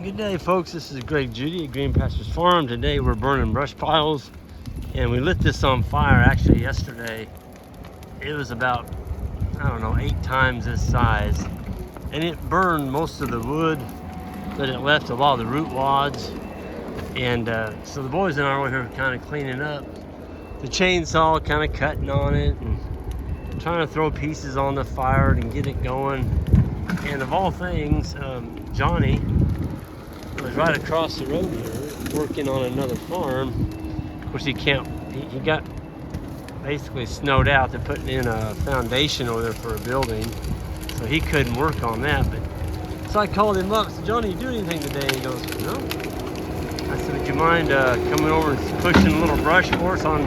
Good day, folks. This is Greg Judy at Green Pastures Farm. Today we're burning brush piles, and we lit this on fire actually yesterday. It was about, I don't know, 8 times this size, and it burned most of the wood, but it left a lot of the root wads. And so the boys and I were here kind of cleaning up the chainsaw, kind of cutting on it and trying to throw pieces on the fire and get it going. And of all things, Johnny was right across the road here working on another farm. Of course, he got basically snowed out. They're putting in a foundation over there for a building, so he couldn't work on that. But so I called him up. I said, Johnny, you do anything today? And he goes, no. I said, would you mind coming over and pushing a little brush for us on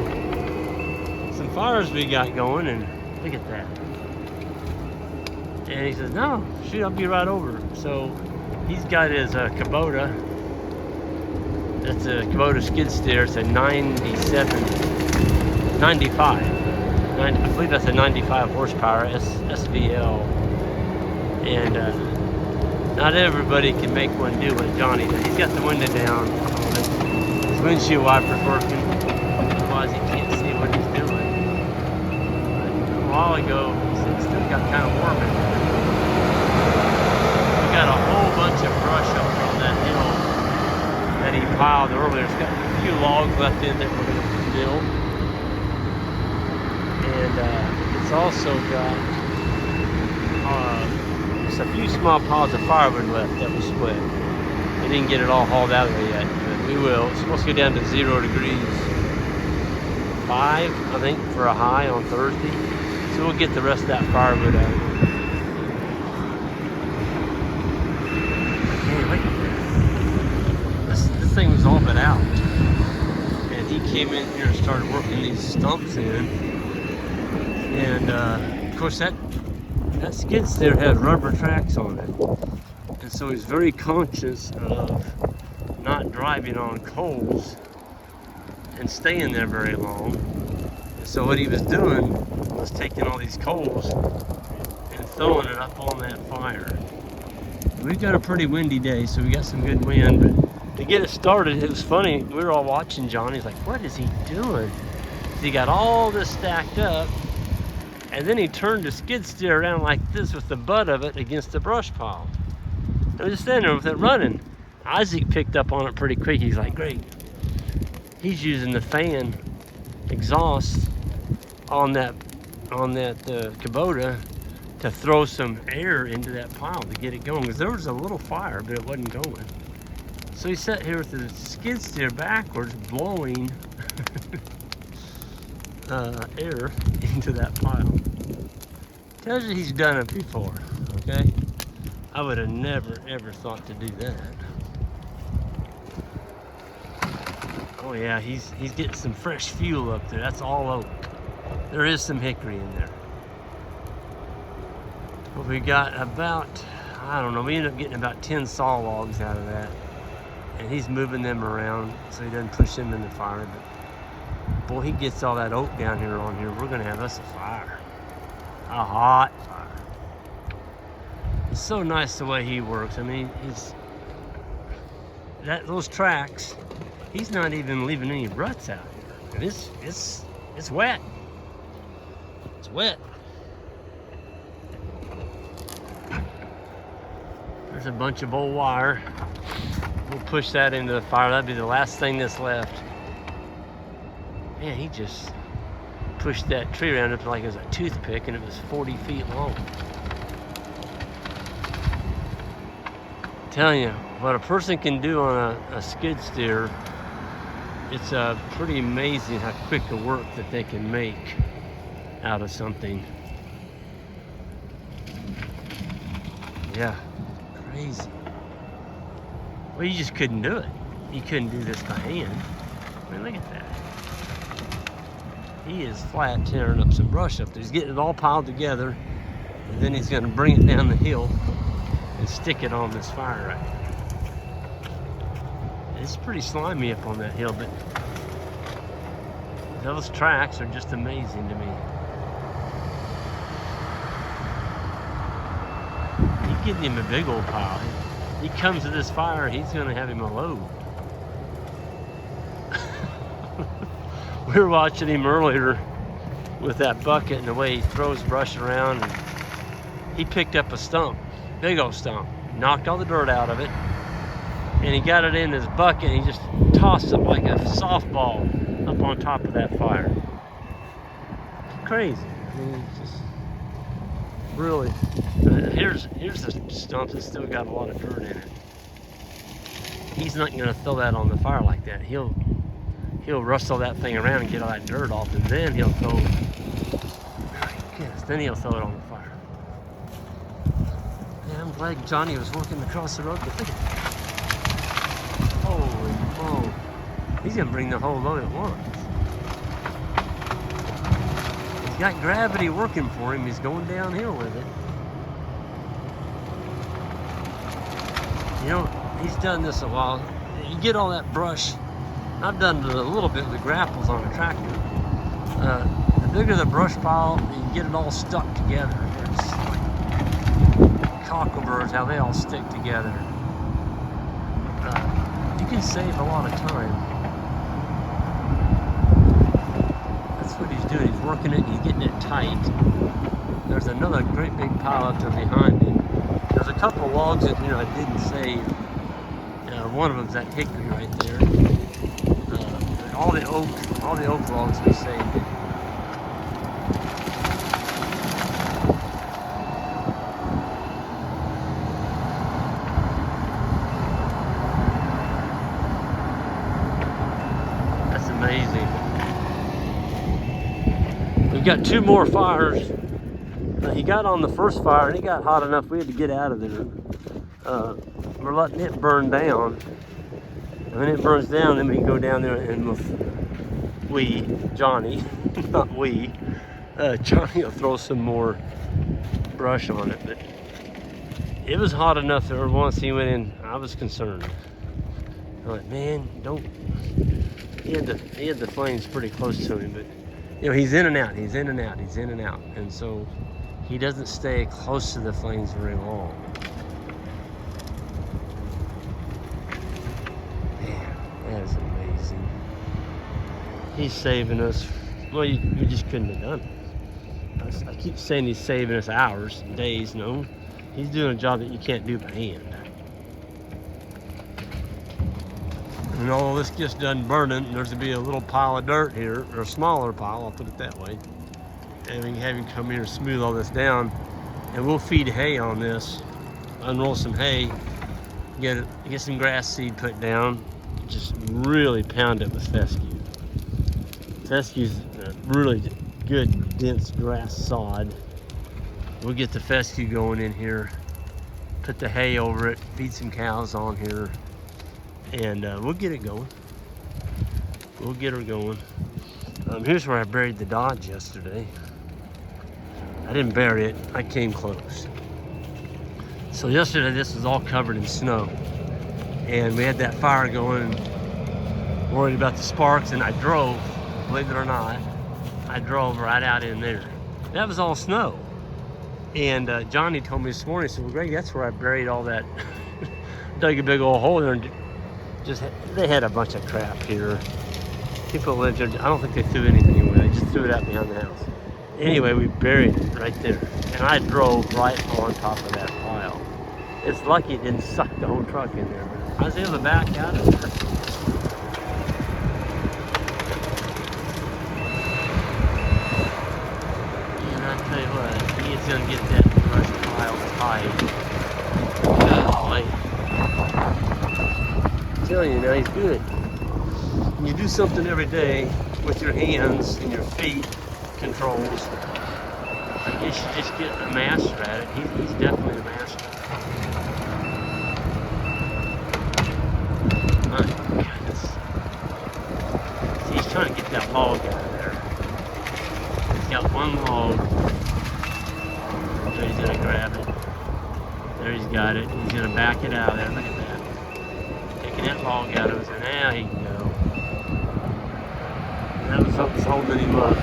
some fires we got going? And look at that. And he says, no, shoot, I'll be right over. So he's got his Kubota. That's a Kubota skid steer. It's a 95. I believe that's a 95 horsepower SVL. And not everybody can make one do what Johnny does. He's got the window down on it. His windshield wiper's working. Otherwise, he can't see what he's doing. But a while ago, it still got kind of warm in there. Got a whole bunch of brush up on that hill that he piled earlier. It's got a few logs left in that we're going to build. And it's also got just a few small piles of firewood left that was split. We didn't get it all hauled out of there yet, but we will. It's supposed to go down to 0 degrees 5, I think, for a high on Thursday. So we'll get the rest of that firewood out. This thing was all but out, and he came in here and started working these stumps in. And of course that skid steer has rubber tracks on it, and so he's very conscious of not driving on coals and staying there very long. And so what he was doing was taking all these coals and throwing it up on that fire. We've got a pretty windy day, so we got some good wind, but to get it started, it was funny. We were all watching Johnny. He's like, what is he doing? So he got all this stacked up, and then he turned the skid steer around like this with the butt of it against the brush pile. I was just standing there with it running. Isaac picked up on it pretty quick. He's like, great. He's using the fan exhaust on that Kubota to throw some air into that pile to get it going, because there was a little fire, but it wasn't going. So he sat here with the skid steer backwards, blowing air into that pile. Tells you he's done it before, okay? I would have never, ever thought to do that. Oh yeah, he's getting some fresh fuel up there. That's all oak. There is some hickory in there. But we got about, I don't know, we ended up getting about 10 saw logs out of that. And he's moving them around so he doesn't push them in the fire. But boy, he gets all that oak down here on here. We're gonna have us a fire. A hot fire. It's so nice the way he works. I mean, those tracks, he's not even leaving any ruts out here. And it's wet. It's wet. There's a bunch of old wire. We'll push that into the fire. That'd be the last thing that's left. Man, he just pushed that tree around up like it was a toothpick, and it was 40 feet long. I'm telling you, what a person can do on a skid steer, it's pretty amazing how quick a work that they can make out of something. Yeah, crazy. Well, you just couldn't do it. You couldn't do this by hand. I mean, look at that. He is flat tearing up some brush up there. He's getting it all piled together, and then he's going to bring it down the hill and stick it on this fire right here. It's pretty slimy up on that hill, but those tracks are just amazing to me. He's getting him a big old pile. he comes to this fire, he's gonna have him a load. We were watching him earlier with that bucket and the way he throws brush around, and he picked up a stump, big old stump, knocked all the dirt out of it, and he got it in his bucket and he just tossed it like a softball up on top of that fire. Crazy. I mean, it's just really. Here's the stump that's still got a lot of dirt in it. He's not gonna throw that on the fire like that. He'll rustle that thing around and get all that dirt off, and then he'll throw. Yes, then he'll throw it on the fire. Yeah, I'm glad Johnny was working across the road. But look at that. Holy moly! He's gonna bring the whole load at once. He's got gravity working for him. He's going downhill with it. You know, he's done this a while. You get all that brush. I've done it a little bit with grapples on a tractor. The bigger the brush pile, you get it all stuck together. It's like cockleburs, how they all stick together. You can save a lot of time. That's what he's doing. He's working it, he's getting it tight. There's another great big pile up there behind me. There's a couple of logs in here I didn't save. One of them's that hickory right there. All the oak logs we saved. That's amazing. We've got 2 more fires. He got on the first fire and it got hot enough we had to get out of there. We're letting it burn down. And when it burns down, then we can go down there and Johnny, not we, Johnny will throw some more brush on it. But it was hot enough that once he went in, I was concerned. I'm like, man, don't. He had the flames pretty close to him, but you know, he's in and out, he's in and out, he's in and out, and so he doesn't stay close to the flames very long. That is amazing. He's saving us. Well, you just couldn't have done it. I keep saying he's saving us hours, days. No, he's doing a job that you can't do by hand. And all this gets done burning, there's going to be a little pile of dirt here, or a smaller pile, I'll put it that way. And we can have him come here and smooth all this down. And we'll feed hay on this, unroll some hay, get some grass seed put down. Just really pound it with fescue. Fescue's a really good, dense grass sod. We'll get the fescue going in here, put the hay over it, feed some cows on here, and we'll get it going. We'll get her going. Here's where I buried the Dodge yesterday. I didn't bury it, I came close. So yesterday this was all covered in snow. And we had that fire going, worried about the sparks, and I drove, believe it or not, I drove right out in there. That was all snow. And Johnny told me this morning, he said, well, Greg, that's where I buried all that. Dug a big old hole there, and they had a bunch of crap here. People lived there, I don't think they threw anything away, they just threw it out behind the house. Anyway, we buried it right there. And I drove right on top of that pile. It's lucky it didn't suck the whole truck in there. I was able to back out of it. And I tell you what, he is going to get that brush pile tight. Golly. I'm telling you now, he's good. When you do something every day with your hands and your feet controls, I guess you just get a master at it. He's definitely a master. My goodness. See, he's trying to get that log out of there. He's got one log. So he's going to grab it. There he's got it. He's going to back it out of there. Look at that. Taking that log out of it. And now he can go. That was something's holding him up.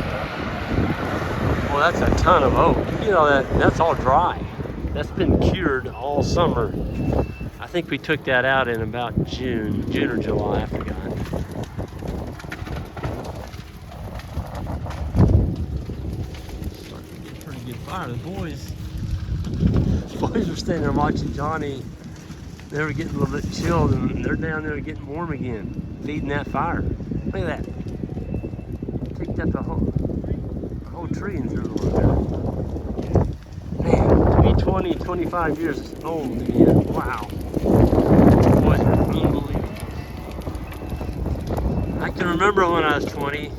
Well, that's a ton of oak. You know, that's all dry. That's been cured all summer. I think we took that out in about June or July, I forgot. Pretty good fire. The boys were standing there watching Johnny. They were getting a little bit chilled, and they're down there getting warm again, feeding that fire. Look at that. Picked up a whole tree and threw it over there. Man, to be 20, 25 years old again. Wow. Boys are unbelievable. I can remember when I was 20,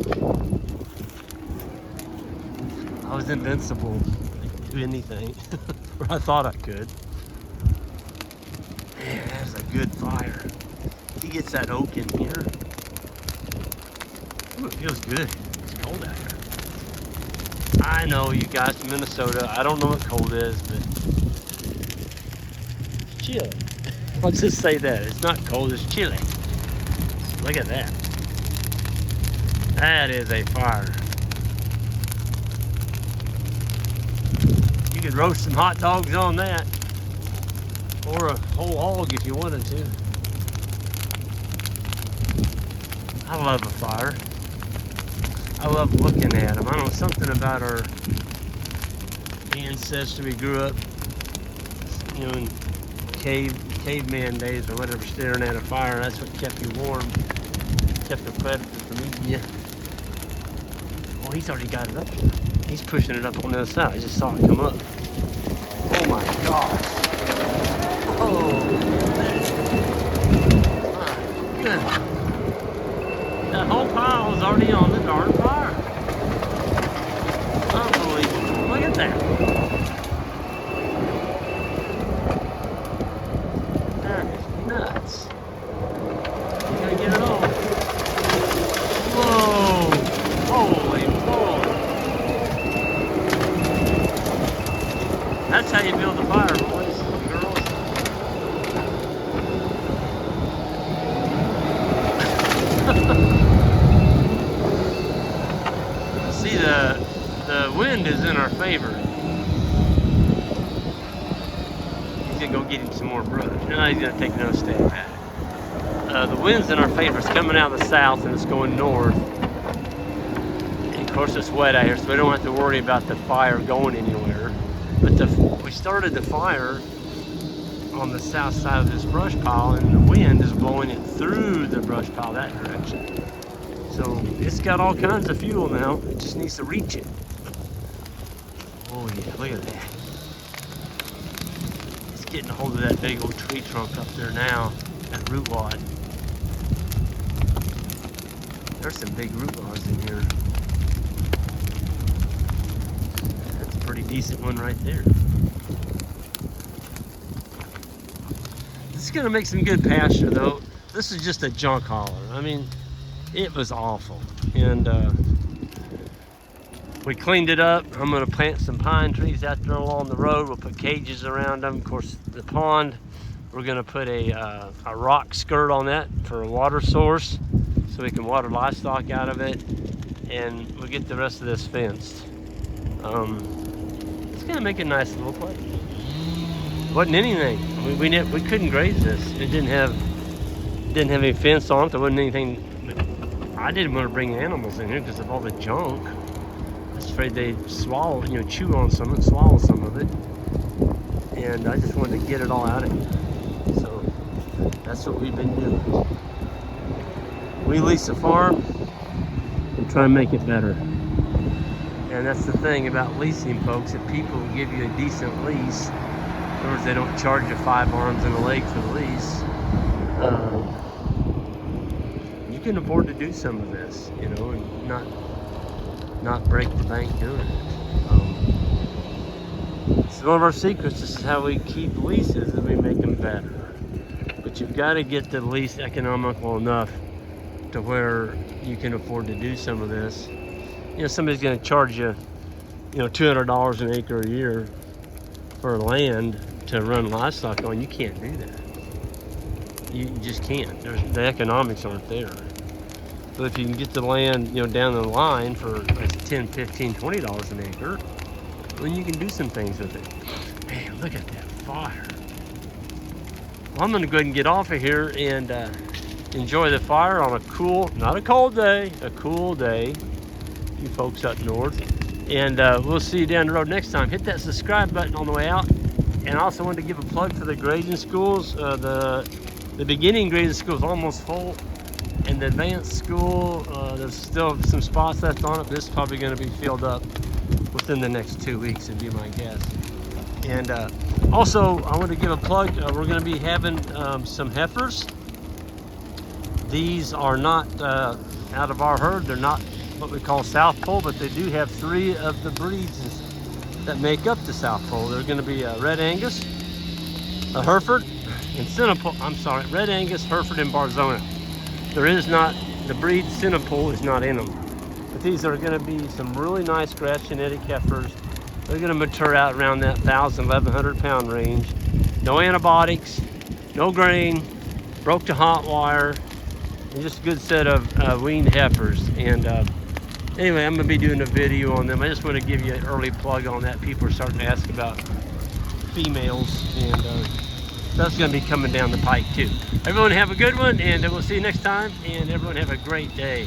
I was invincible. I could do anything, or I thought I could. Man, that's a good fire. He gets that oak in here. Ooh, it feels good. It's cold out here. I know you guys from Minnesota. I don't know what cold is, but it's chilly. I'll just say that. It's not cold, it's chilly. Look at that. That is a fire. You could roast some hot dogs on that. Or a whole hog if you wanted to. I love a fire. I love looking at them. I don't know, something about our ancestors. We grew up, in caveman days or whatever, staring at a fire. That's what kept you warm. Kept the predator from eating you. Oh, he's already got it up here. He's pushing it up on the other side. I just saw it come up. Oh my gosh. Oh, my goodness. That whole pile is already on the darn fire. Unbelievable. Look at that. That is nuts. You gotta get it all. Whoa. Holy moly. That's how you build a fire, boys and girls. See, the wind is in our favor. He's gonna go get him some more brush. No, he's gonna take another step back. The wind's in our favor. It's coming out of the south and it's going north. And of course it's wet out here, so we don't have to worry about the fire going anywhere. But we started the fire on the south side of this brush pile, and the wind is blowing it through the brush pile that direction. So it's got all kinds of fuel now. It just needs to reach it. Oh yeah, look at that. It's getting a hold of that big old tree trunk up there now, that root wad. There's some big root rods in here. That's a pretty decent one right there. This is gonna make some good pasture though. This is just a junk holler. I mean, it was awful. And we cleaned it up. I'm gonna plant some pine trees out there along the road. We'll put cages around them. Of course, the pond, we're gonna put a rock skirt on that for a water source, so we can water livestock out of it, and we'll get the rest of this fenced. It's gonna make a nice little place. Wasn't anything. We couldn't graze this. It didn't have any fence on it. There wasn't anything. I didn't want to bring animals in here because of all the junk. I was afraid they'd swallow, chew on some and swallow some of it. And I just wanted to get it all out of here. So that's what we've been doing. We lease a farm and try and make it better. And that's the thing about leasing, folks. If people give you a decent lease, in other words, they don't charge you 5 arms and a leg for the lease, you can afford to do some of this, and not break the bank doing it. It's one of our secrets. This is how we keep leases, and we make them better. But you've got to get the lease economical enough to where you can afford to do some of this. Somebody's going to charge you, $200 an acre a year for land to run livestock on. You can't do that. You just can't. The economics aren't there. But if you can get the land, down the line for like $10, $15, $20 an acre, then you can do some things with it. Man, look at that fire. Well, I'm gonna go ahead and get off of here and enjoy the fire on a cool, not a cold day, a cool day. You folks up north. And we'll see you down the road next time. Hit that subscribe button on the way out. And I also wanted to give a plug for the grading schools. The beginning grading school is almost full. And the advanced school, there's still some spots left on it. This is probably going to be filled up within the next 2 weeks, would be my guess. And also, I want to give a plug. We're going to be having some heifers. These are not out of our herd. They're not what we call South Pole, but they do have 3 of the breeds that make up the South Pole. They're going to be a Red Angus, a Hereford, and Cinepole. I'm sorry, Red Angus, Hereford, and Barzona. There is not, the breed Cinepole is not in them. But these are going to be some really nice grass genetic heifers. They're going to mature out around that 1,000, 1,100 pound range. No antibiotics, no grain, broke to hot wire, and just a good set of weaned heifers. And anyway, I'm going to be doing a video on them. I just want to give you an early plug on that. People are starting to ask about females, and that's going to be coming down the pike too. Everyone have a good one, and we'll see you next time, and everyone have a great day.